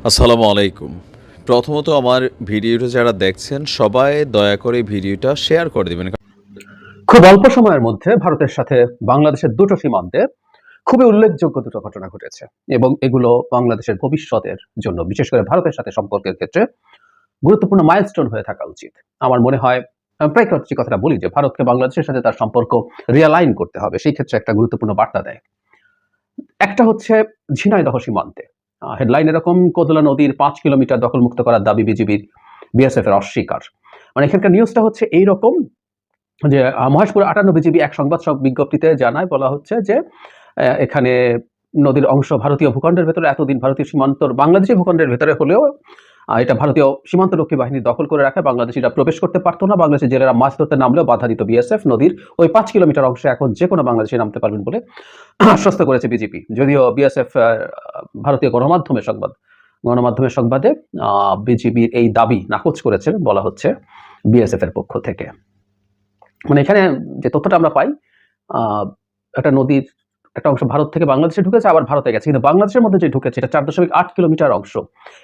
আসসালামু আলাইকুম। প্রথমত আমার ভিডিওটা যারা দেখছেন সবাই দয়া করে ভিডিওটা শেয়ার করে দিবেন। খুব অল্প সময়ের মধ্যে ভারতের সাথে বাংলাদেশের দুটো সীমান্তে খুবই উল্লেখযোগ্য দুটো ঘটনা ঘটেছে এবং এগুলো বাংলাদেশের ভবিষ্যতের জন্য, বিশেষ করে ভারতের সাথে সম্পর্কের ক্ষেত্রে গুরুত্বপূর্ণ মাইলস্টোন হয়ে থাকা উচিত। আমার মনে হয় প্রায় যে কথাটা বলি যে ভারতকে বাংলাদেশের সাথে তার সম্পর্ক রিয়ালাইন করতে হবে, সেই ক্ষেত্রে একটা গুরুত্বপূর্ণ বার্তা দেয়। একটা হচ্ছে ঝিনাইদহ সীমান্তে হেডলাইন এরকম, কোদলা নদীর 5 কিলোমিটার দখলমুক্ত করার দাবি বিজিবির, বিএসএফ এর অস্বীকার। মানে এখানকার নিউজটা হচ্ছে এইরকম যে মহেশপুর 58 বিজিবি এক সংবাদ বিজ্ঞপ্তিতে জানায়, বলা হচ্ছে যে এখানে নদীর অংশ ভারতীয় ভূখণ্ডের ভেতরে, এতদিন ভারতীয় সীমান্ত বাংলাদেশি ভূখণ্ডের ভেতরে হলেও এটা ভারতীয় সীমান্তরক্ষী বাহিনী দখল করে রাখে, বাংলাদেশিরা প্রবেশ করতে পারতো না, বাংলাদেশের জেলেরা মাছ ধরতে নামলেও বাধা দিত বিএসএফ। নদীর ওই 5 কিলোমিটার অংশে এখন যে কোনো বাংলাদেশি নামতে পারবেন বলে আশ্বস্ত করেছে বিজেপি। যদিও বিএসএফ ভারতীয় গণমাধ্যমের সংবাদে বিজিবির এই দাবি নাকচ করেছে বলা হচ্ছে বিএসএফ এর পক্ষ থেকে। মানে এখানে যে তথ্যটা আমরা পাই, একটা নদীর একটা অংশ ভারত থেকে বাংলাদেশে ঢুকেছে, আবার ভারতে গেছে, কিন্তু বাংলাদেশের মধ্যে যে ঢুকেছে এটা 4.8 কিলোমিটার অংশ।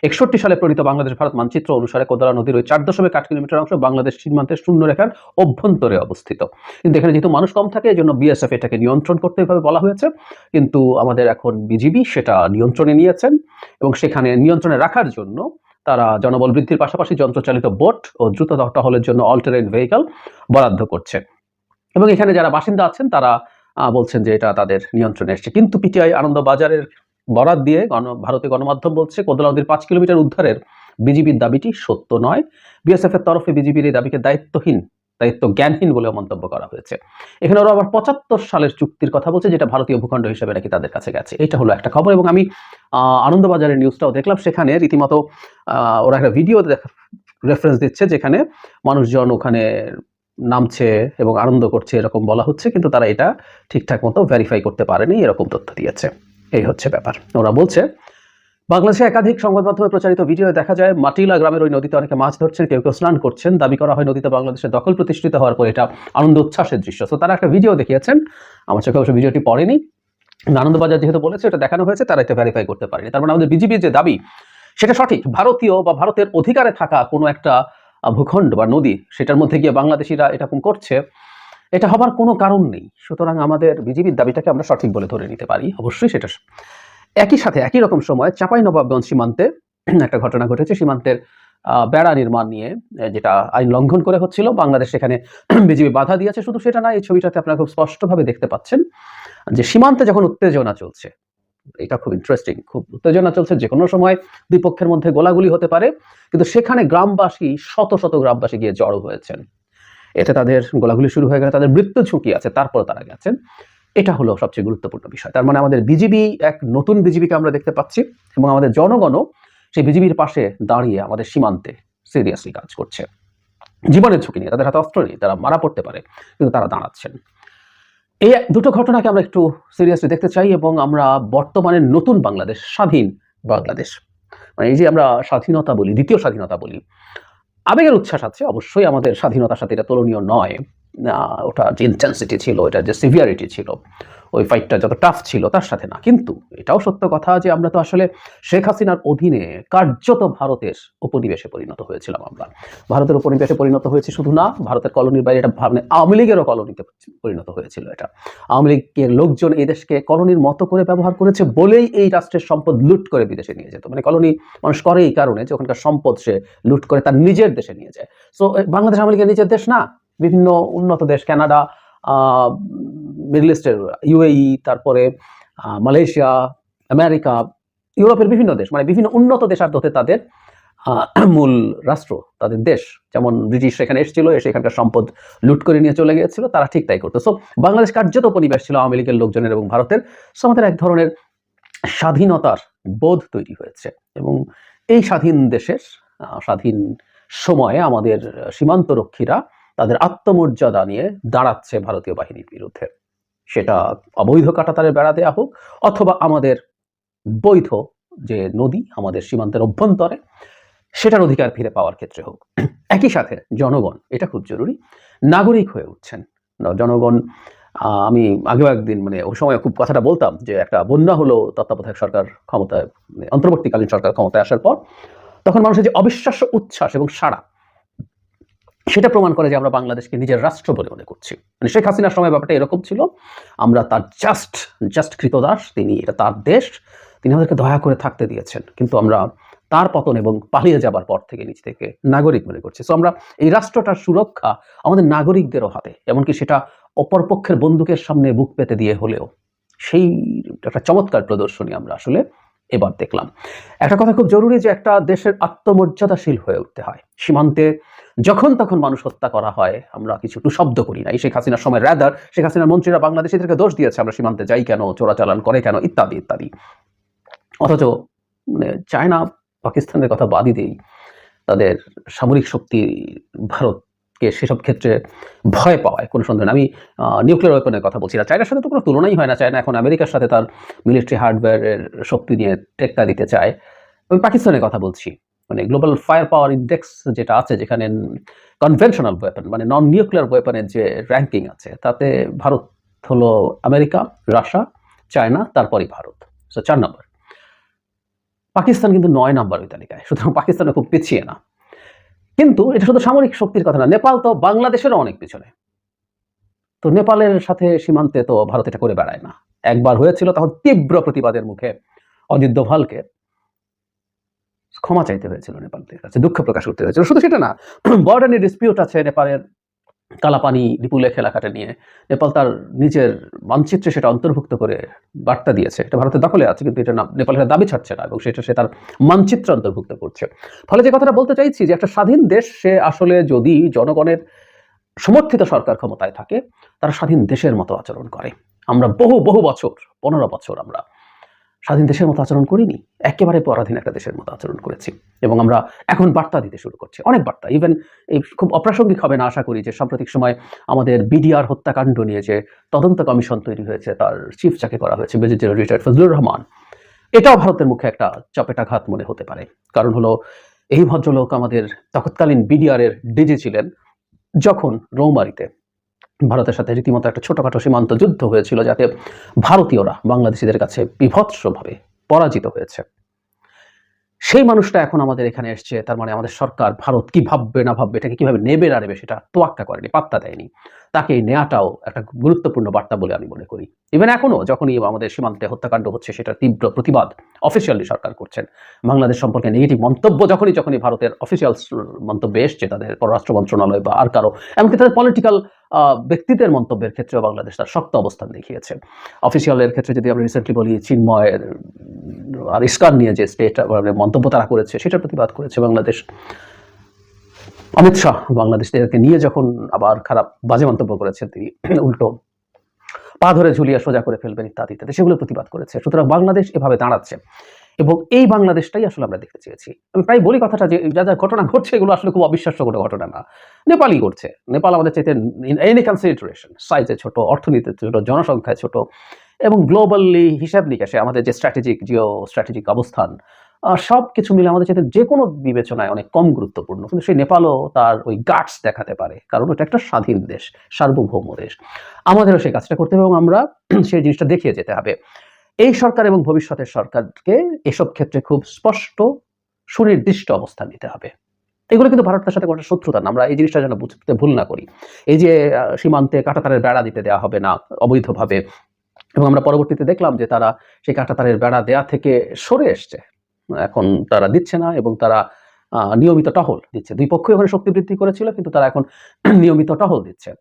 61 সালে প্রণীত বাংলাদেশ ভারত মানচিত্র অনুসারে কোদলা নদীর ওই 4.8 কিলোমিটার অংশ বাংলাদেশ সীমান্তের শূন্যরেখার অভ্যন্তরে অবস্থিত। কিন্তু এখানে যেহেতু মানুষ কম থাকে, এই জন্য বিএসএফ এটাকে নিয়ন্ত্রণ করতে এভাবে বলা হয়েছে, কিন্তু আমাদের এখন বিজিবি সেটা নিয়ন্ত্রণে নিয়েছেন এবং সেখানে নিয়ন্ত্রণে রাখার জন্য তারা জনবল বৃদ্ধির পাশাপাশি যন্ত্রচালিত বোট ও দ্রুত টহলের জন্য অল টেরেন ভেহিকল বরাদ্দ করছে এবং এখানে যারা বাসিন্দা আছেন তারা বলছেন যে এটা তাদের নিয়ন্ত্রণে এসছে। কিন্তু পিটিআই আনন্দবাজারের বরাত দিয়ে ভারতীয় গণমাধ্যম বলছে কোদলা নদীর 5 কিলোমিটার উদ্ধারের বিজিবির দাবিটি সত্য নয়। বিএসএফ এর তরফে বিজিবির এই দাবিকে দায়িত্ব জ্ঞানহীন বলে মন্তব্য করা হয়েছে। এখানে ওরা আবার 75 সালের চুক্তির কথা বলছে, যেটা ভারতীয় ভূখণ্ড হিসেবে নাকি তাদের কাছে গেছে। এটা হলো একটা খবর। এবং আমি আনন্দবাজারের নিউজটাও দেখলাম, সেখানে রীতিমতো ওরা একটা ভিডিও রেফারেন্স দিচ্ছে যেখানে মানুষজন ওখানে নামছে এবং আনন্দ করছে এরকম বলা হচ্ছে, কিন্তু তারা এটা ঠিকঠাক মতো ভেরিফাই করতে পারেনি, এরকম তথ্য দিয়েছে। এই হচ্ছে ব্যাপার। ওরা বলছে বাংলাদেশে একাধিক সংবাদ মাধ্যমে প্রচারিত ভিডিও দেখা যায় মাটিলা গ্রামের ওই নদীতে অনেকে মাছ ধরছেন, কেউ কেউ স্নান করছেন। দাবি করা হয় নদীতে বাংলাদেশের দখল প্রতিষ্ঠিত হওয়ার পর এটা আনন্দ উচ্ছ্বাসের দৃশ্য। তো তারা একটা ভিডিও দেখিয়েছেন, আমার চোখে অবশ্য ভিডিওটি পড়েনি, আনন্দবাজার যেহেতু বলেছে এটা দেখানো হয়েছে, তারা এটা ভেরিফাই করতে পারেনি। তার মানে আমাদের বিজিবির যে দাবি সেটা সঠিক, ভারতীয় বা ভারতের অধিকারে থাকা কোনো একটা ভূখণ্ড বা নদী, সেটার মধ্যে গিয়ে বাংলাদেশিরা এরকম করছে, এটা হবার কোনো কারণ নেই। সুতরাং আমাদের বিজিবির দাবিটাকে আমরা সঠিক বলে ধরে নিতে পারি, অবশ্যই সেটা। একই সাথে একই রকম সময় চাঁপাইনবাবগঞ্জ সীমান্তে একটা ঘটনা ঘটেছে, সীমান্তের বেড়া নির্মাণ নিয়ে, যেটা আইন লঙ্ঘন করে হচ্ছিল। বাংলাদেশ সেখানে বিজিবি বাধা দিয়েছে। শুধু সেটা না, এই ছবিটাতে আপনারা খুব স্পষ্টভাবে দেখতে পাচ্ছেন যে সীমান্তে যখন উত্তেজনা চলছে, এটা খুব ইন্টারেস্টিং, খুব উত্তেজনা চলছে, যে কোনো সময় দুই পক্ষের মধ্যে গোলাগুলি হতে পারে, কিন্তু সেখানে গ্রামবাসী, শত শত গ্রামবাসী গিয়ে জড়ো হয়েছেন। এতে তাদের গোলাগুলি শুরু হয়ে গেলে তাদের মৃত্যু ঝুঁকি আছে, তারপর তারা গেছেন। এটা হলো সবচেয়ে গুরুত্বপূর্ণ বিষয়। তার মানে আমাদের বিজিবি, এক নতুন বিজিবিকে আমরা দেখতে পাচ্ছি এবং আমাদের জনগণও সেই বিজিবির পাশে দাঁড়িয়ে আমাদের সীমান্তে সিরিয়াসলি কাজ করছে, জীবনের ঝুঁকি নিয়ে। তাদের হাতে অস্ত্র নেই, তারা মারা পড়তে পারে, কিন্তু তারা দাঁড়াচ্ছেন। এই দুটো ঘটনাকে আমরা একটু সিরিয়াসলি দেখতে চাই এবং আমরা বর্তমানের নতুন বাংলাদেশ, স্বাধীন বাংলাদেশ, মানে এই যে আমরা স্বাধীনতা বলি, দ্বিতীয় স্বাধীনতা বলি, আবেগের উচ্ছ্বাস আছে অবশ্যই, আমাদের স্বাধীনতার সাথে এটা তুলনীয় নয়। ওটা যে ইন্টেন্সিটি ছিল, এটা যে সিভিয়ারিটি ছিল, ওই ফাইটটা যত টাফ ছিল তার সাথে না। কিন্তু এটাও সত্য কথা যে আমরা তো আসলে শেখ হাসিনার অধীনে কার্যত ভারতের উপনিবেশে পরিণত হয়েছিলাম। আমরা ভারতের উপনিবেশে পরিণত হয়েছি শুধু না, ভারতের কলোনির বাইরে এটা ভাবনা আওয়ামী লীগেরও কলোনিতে পরিণত হয়েছিল। এটা আওয়ামী লীগের লোকজন এই দেশকে কলোনির মতো করে ব্যবহার করেছে বলেই এই রাষ্ট্রের সম্পদ লুট করে বিদেশে নিয়ে যেত। মানে কলোনি মানুষ করে এই কারণে যে ওখানকার সম্পদ সে লুট করে তার নিজের দেশে নিয়ে যায়। সো বাংলাদেশ আওয়ামী লীগের নিজের দেশ না, বিভিন্ন উন্নত দেশ, কানাডা, মিডল ইস্টের ইউএই, তারপরে মালয়েশিয়া, আমেরিকা, ইউরোপের বিভিন্ন দেশ, মানে বিভিন্ন উন্নত দেশার হতে তাদের মূল রাষ্ট্র, তাদের দেশ। যেমন ব্রিটিশ সেখানে এসেছিল, এসে এখানকার সম্পদ লুট করে নিয়ে চলে গিয়েছিল, তারা ঠিক তাই করতো। সো বাংলাদেশ কার্যত উপনিবেশ ছিল আওয়ামী লীগের লোকজনের এবং ভারতের। সো আমাদের এক ধরনের স্বাধীনতার বোধ তৈরি হয়েছে এবং এই স্বাধীন দেশের স্বাধীন সময়ে আমাদের সীমান্তরক্ষীরা তাদের আত্মমর্যাদা নিয়ে দাঁড়াচ্ছে ভারতীয় বাহিনীর বিরুদ্ধে। সেটা অবৈধ কাঁটাতারের বেড়া দেয়া হোক, অথবা আমাদের বৈধ যে নদী আমাদের সীমান্তের অভ্যন্তরে, সেটার অধিকার ফিরে পাওয়ার ক্ষেত্রে হোক। একই সাথে জনগণ, এটা খুব জরুরি, নাগরিক হয়ে উঠছেন। জনগণ আমি আগেও একদিন ওই সময় খুব কথাটা বলতাম যে একটা বন্যা হলো তত্ত্বাবধায়ক সরকার ক্ষমতায়, অন্তর্বর্তীকালীন সরকার ক্ষমতায় আসার পর, তখন মানুষের যে অবিশ্বাস্য উচ্ছ্বাস এবং সাড়া, সেটা প্রমাণ করে যে আমরা বাংলাদেশকে নিজের রাষ্ট্র বলে মনে করছি। শেখ হাসিনার সময় ব্যাপারটা এরকম ছিল, আমরা তার জাস্ট কৃতদাস, এটা তার দেশ, তিনি আমাদেরকে দয়া করে থাকতে দিয়েছেন, কিন্তু আমরা তার পতন এবং পালিয়ে যাবার পর থেকে নিজ থেকে নাগরিক মনে করছি। সো আমরা এই রাষ্ট্রটার সুরক্ষা আমাদের নাগরিকদেরও হাতে, এমনকি সেটা অপরপক্ষের বন্দুকের সামনে বুক পেতে দিয়ে হলেও। সেই একটা চমৎকার প্রদর্শনী আমরা আসলে এবার দেখলাম। একটা কথা খুব জরুরি, যে একটা দেশের আত্মমর্যাদাশীল হয়ে উঠতে হয়। সীমান্তে যখন তখন মানুষ হত্যা করা হয়, আমরা কিছু একটু শব্দ করি না। এই শেখ হাসিনার সময় রাদার শেখ হাসিনার মন্ত্রীরা বাংলাদেশিদেরকে দোষ দিয়েছে, আমরা সীমান্তে যাই কেন, চোরাচালান করে কেন, ইত্যাদি ইত্যাদি। অথচ চায়না পাকিস্তানের কথা বাদই দেই, তাদের সামরিক শক্তি ভারতকে সেসব ক্ষেত্রে ভয় পাওয়ায় কোনো সন্দেহ নেই। আমি নিউক্লিয়ার ওয়েপনের কথা বলছি না, চায়নার সাথে তো কোনো তুলনাই হয় না। চায়না এখন আমেরিকার সাথে তার মিলিটারি হার্ডওয়্যারের শক্তি নিয়ে টেক্কা দিতে চায়। আমি পাকিস্তানের কথা বলছি, গ্লোবাল ফায়ার পাওয়ার ইন্ডেক্স যেটা আছে, যেখানে কনভেনশনাল ওয়েপন নন নিউক্লিয়ার ওয়েপনের যে র্যাঙ্কিং আছে, তাতে ভারত হলো আমেরিকা, রাশিয়া, চায়না, তারপরই ভারত, 4 নম্বর। পাকিস্তান কিন্তু 9 নাম্বার ওই তালিকায়, সুতরাং পাকিস্তানও খুব পিছিয়ে না। কিন্তু এটা শুধু সামরিক শক্তির কথা না, নেপাল তো বাংলাদেশেরও অনেক পিছনে। তো নেপালের সাথে সীমান্তে তো ভারত এটা করে বেড়ায় না। একবার হয়েছিল, তখন তীব্র প্রতিবাদের মুখে অজিত দোভালকে ক্ষমা চাইতে হয়েছিল নেপালের কাছে, দুঃখ প্রকাশ করতে হয়েছিল। শুধু সেটা না, বর্ডার নিয়ে ডিসপিউট আছে নেপালের কালাপানি লিপুলেখ এলাকাটা নিয়ে। নেপাল তার নিজের মানচিত্রে সেটা অন্তর্ভুক্ত করে বার্তা দিয়েছে, এটা ভারতের দখলে আছে, কিন্তু এটা নেপালের দাবি ছাড়ছে না এবং সেটা সে তার মানচিত্র অন্তর্ভুক্ত করছে। ফলে যে কথাটা বলতে চাইছি, যে একটা স্বাধীন দেশ, সে আসলে যদি জনগণের সমর্থিত সরকার ক্ষমতায় থাকে, তারা স্বাধীন দেশের মতো আচরণ করে। আমরা বহু বছর, 15 বছর আমরা স্বাধীন দেশের মতো আচরণ করিনি, একেবারে পরাধীন একটা দেশের মতো আচরণ করেছি। এবং আমরা এখন বার্তা দিতে শুরু করছি, অনেক বার্তা। ইভেন এই খুব অপ্রাসঙ্গিক হবে না আশা করি, যে সাম্প্রতিক সময় আমাদের বিডিআর হত্যাকাণ্ড নিয়ে যে তদন্ত কমিশন তৈরি হয়েছে, তার চিফ যাকে করা হয়েছে ব্রিগেডিয়ার রিটায়ার্ড ফজলুর রহমান, এটাও ভারতের মুখে একটা চপেটাঘাত মনে হতে পারে। কারণ হলো, এই ভদ্রলোক আমাদের তৎকালীন বিডিআর এর ডিজি ছিলেন, যখন রৌমারিতে ভারতের সাথে রীতিমতো একটা ছোটখাটো সীমান্ত যুদ্ধ হয়েছিল, যাতে ভারতীয়রা বাংলাদেশিদের কাছে বিভৎসভাবে পরাজিত হয়েছে। সেই মানুষটা এখন আমাদের এখানে এসছে, তার মানে আমাদের সরকার ভারত কি ভাববে না ভাববে, এটাকে কিভাবে নেবে না নেবে, সেটা তোয়াক্কা করেনি, পাত্তা দেয়নি। তাকে নেওয়াটাও একটা গুরুত্বপূর্ণ বার্তা বলে আমি মনে করি। ইভেন এখনো যখনই আমাদের সীমান্তে হত্যাকাণ্ড হচ্ছে, সেটা তীব্র প্রতিবাদ অফিসিয়ালি সরকার করছেন। বাংলাদেশ সম্পর্কে নেগেটিভ মন্তব্য যখনই ভারতের অফিসিয়াল মন্তব্যে এসছে, তাদের পররাষ্ট্র মন্ত্রণালয় বা আর কারো, এমনকি তাদের পলিটিক্যাল ব্যক্তিদের মন্তব্যের ক্ষেত্রেও বাংলাদেশ তার শক্ত অবস্থান দেখিয়েছে। অফিসিয়ালের ক্ষেত্রে যদি আমরা রিসেন্টলি বলি, চিন্ময়ের আর ইস্কান নিয়ে যে স্টেট মন্তব্য তারা করেছে, সেটার প্রতিবাদ করেছে বাংলাদেশ। অমিত শাহ বাংলাদেশকে নিয়ে যখন আবার খারাপ বাজে মন্তব্য করেছেন, তিনি উল্টো পা ধরে ঝুলিয়ে সোজা করে ফেলবেন ইত্যাদি ইত্যাদি, সেগুলো প্রতিবাদ করেছে। সুতরাং বাংলাদেশ এভাবে দাঁড়াচ্ছে, এবং এই বাংলাদেশটাই আসলে আমরা দেখতে চেয়েছি। আমি প্রায় বলি কথাটা, যে যা ঘটনা ঘটছে, এগুলো আসলে খুব অবিশ্বাস্য কোনো ঘটনা না। নেপালই ঘটছে। নেপাল আমাদের চাইতে এনি কনসিডারেশন, সাইজে ছোট, অর্থনীতিতে ছোট, জনসংখ্যায় ছোট, এবং গ্লোবালি হিসাব নিকাশে আমাদের যে জিও স্ট্র্যাটেজিক অবস্থান, সব কিছু মিলে আমাদের চাইতে যে কোনো বিবেচনায় অনেক কম গুরুত্বপূর্ণ। কিন্তু সেই নেপালও তার ওই গাটস দেখাতে পারে, কারণ ওটা একটা স্বাধীন দেশ, সার্বভৌম দেশ। আমাদেরও সেই কাজটা করতে হবে, এবং আমরা সেই জিনিসটা দেখিয়ে যেতে হবে। এই সরকার এবং ভবিষ্যতের সরকারকে এসব ক্ষেত্রে খুব স্পষ্ট, সুনির্দিষ্ট অবস্থান নিতে হবে। এগুলো কিন্তু ভারতের সাথে কোনো শত্রুতা না, আমরা এই জিনিসটা যেন বুঝতে ভুল না করি। এই যে সীমান্তে কাঁটাতারের বেড়া দিতে দেওয়া হবে না অবৈধভাবে, এবং আমরা পরবর্তীতে দেখলাম যে তারা সেই কাঁটাতারের বেড়া দেয়া থেকে সরে এসছে, এখন তারা দিচ্ছে না, এবং তারা নিয়মিত টহল দিচ্ছে। দুই পক্ষই ওখানে শক্তি বৃদ্ধি করেছিল, কিন্তু তারা এখন নিয়মিত টহল দিচ্ছে।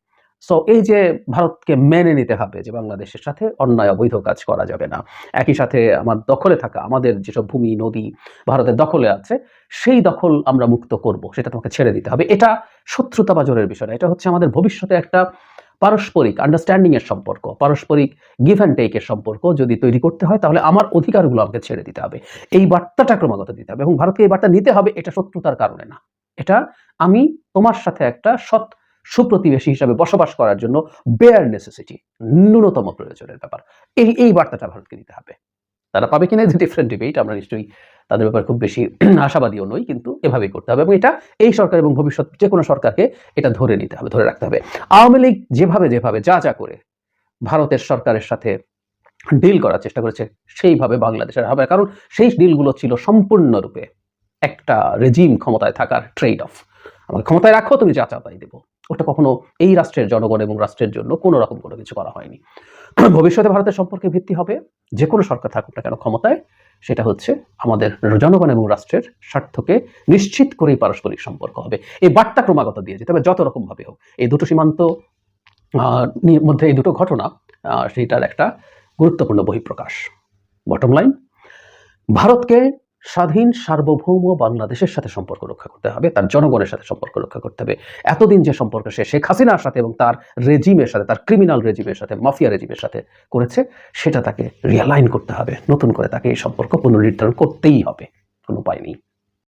সো এই যে ভারতকে মেনে নিতে হবে যে বাংলাদেশের সাথে অন্যায় অবৈধ কাজ করা যাবে না। একই সাথে আমার দখলে থাকা আমাদের যেসব ভূমি নদী ভারতের দখলে আছে, সেই দখল আমরা মুক্ত করব, সেটা তোমাকে ছেড়ে দিতে হবে। এটা শত্রুতা বা জোরের বিষয় না, এটা হচ্ছে আমাদের ভবিষ্যতে একটা পারস্পরিক আন্ডারস্ট্যান্ডিং এর সম্পর্ক, পারস্পরিক গিভ অ্যান্ড টেক এর সম্পর্ক যদি তৈরি করতে হয়, তাহলে আমার অধিকারগুলো আমাকে ছেড়ে দিতে হবে। এই বার্তাটা ক্রমাগত দিতে হবে, এবং ভারতকে এই বার্তা নিতে হবে। এটা শত্রুতার কারণে না, এটা আমি তোমার সাথে একটা সৎ সুপ্রতিবেশী হিসাবে বসবাস করার জন্য বেয়ার নেসেসিটি, ন্যূনতম প্রয়োজনের ব্যাপার। এই বার্তাটা ভারতকে দিতে হবে। তারা পাবে কিনা ডিফারেন্ট ডিবেট, আমরা নিশ্চয়ই তাদের ব্যাপারে খুব বেশি আশাবাদীও নই, কিন্তু এভাবেই করতে হবে, এবং এটা এই সরকার এবং ভবিষ্যৎ যে কোনো সরকারকে এটা ধরে নিতে হবে, ধরে রাখতে হবে। আওয়ামী লীগ যেভাবে যা করে ভারতের সরকারের সাথে ডিল করার চেষ্টা করেছে, সেইভাবে বাংলাদেশের হবে, কারণ সেই ডিলগুলো ছিল সম্পূর্ণরূপে একটা রেজিম ক্ষমতায় থাকার ট্রেড অফ। আমাকে ক্ষমতায় রাখো, তুমি যা চাও তাই দেবো। ওটা কখনো এই রাষ্ট্রের জনগণ এবং রাষ্ট্রের জন্য কোনো রকম কোনো কিছু করা হয়নি। ভবিষ্যতে ভারতের সম্পর্কের ভিত্তি হবে, যে কোনো সরকার থাকুক না কেন ক্ষমতায়, সেটা হচ্ছে আমাদের জনগণ এবং রাষ্ট্রের স্বার্থকে নিশ্চিত করেই পারস্পরিক সম্পর্ক হবে। এই বার্তা ক্রমাগত দিয়ে যেতে হবে, যত রকম ভাবে হোক। এই দুটো সীমান্ত মধ্যে এই দুটো ঘটনা সেটার একটা গুরুত্বপূর্ণ বহিঃপ্রকাশ। বটম লাইন, ভারতকে স্বাধীন সার্বভৌম বাংলাদেশের সাথে সম্পর্ক রক্ষা করতে হবে, তার জনগণের সাথে সম্পর্ক রক্ষা করতে হবে। এতদিন যে সম্পর্ক সে শেখ হাসিনার সাথে এবং তার রেজিমের সাথে, তার ক্রিমিনাল রেজিমের সাথে, মাফিয়া রেজিমের সাথে করেছে, সেটা তাকে রিয়ালাইন করতে হবে। নতুন করে তাকে এই সম্পর্ক পুনর্নির্ধারণ করতেই হবে, কোনো উপায় নেই।